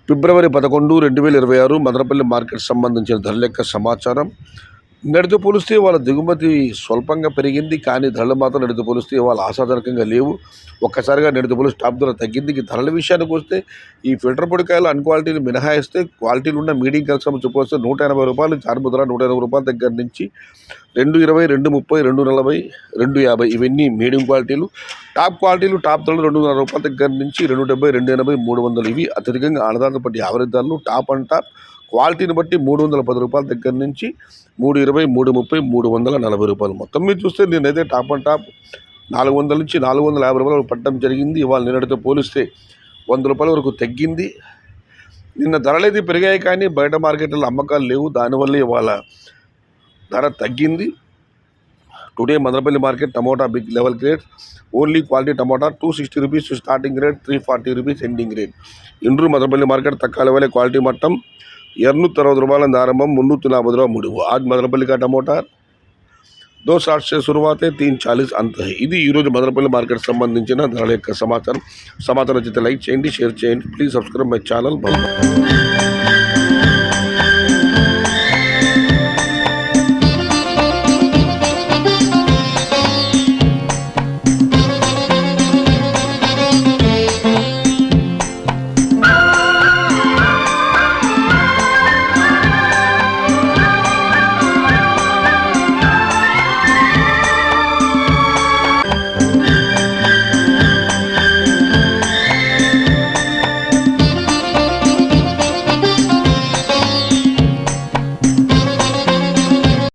ఫిబ్రవరి 11, 2026 Madanapalle market సంబంధించిన ధరల యొక్క సమాచారం. నిన్నటితో పోలిస్తే వాళ్ళ దిగుమతి స్వల్పంగా పెరిగింది, కానీ ధరలు మాత్రం నిన్నటితో పోలిస్తే వాళ్ళ ఆశాజనకంగా లేవు. ఒక్కసారిగా నిన్నటితో పోలిస్తే టాప్ ధర తగ్గింది. ఈ ధరల విషయానికి వస్తే ఈ ఫిల్టర్ పొడికాయలు అన్ క్వాలిటీలు మినహాయిస్తే క్వాలిటీలు ఉన్న మీడియం కలెక్షన్ చూపొస్తే ₹180, చార్ముద్ర ₹180 దగ్గర నుంచి $220, $230, $240, $250 ఇవన్నీ మీడియం క్వాలిటీలు. టాప్ క్వాలిటీలు టాప్ ధరలు ₹200 దగ్గర నుంచి $270, $280, $300 ఇవి అత్యధికంగా ఆడదారులు బట్టి యావరేజ్ ధరలు. టాప్ అండ్ టాప్ క్వాలిటీని బట్టి ₹310 దగ్గర నుంచి $320, $330, $340. మొత్తం మీద చూస్తే నేనైతే టాప్ అండ్ టాప్ $400 నుంచి $450 పట్టడం జరిగింది. ఇవాళ నిన్నటితో పోలిస్తే ₹100 వరకు తగ్గింది. నిన్న ధరలు పెరిగాయి, కానీ బయట మార్కెట్లో అమ్మకాలు లేవు. దానివల్ల ఇవాళ ధర తగ్గింది. Today Madanapalle market tomato big level grade only quality tomato ₹260 starting rate, ₹340 ending rate. ఇండ్రు మదనపల్లి మార్కెट तक वाले क्वालिटी मट्टम ₹260 आरंभम, ₹340 मुड़ू. आज मदनपल्ली का टमोटा 260 से शुरुआत है, 340 अंत है. ఇది ఈరోజు మదనపల్లి మార్కెట్ సంబంధించిన ధరల యొక్క సమాచారం. నచ్చితే లైక్ చేయండి, షేర్ చేయండి. Please subscribe my channel.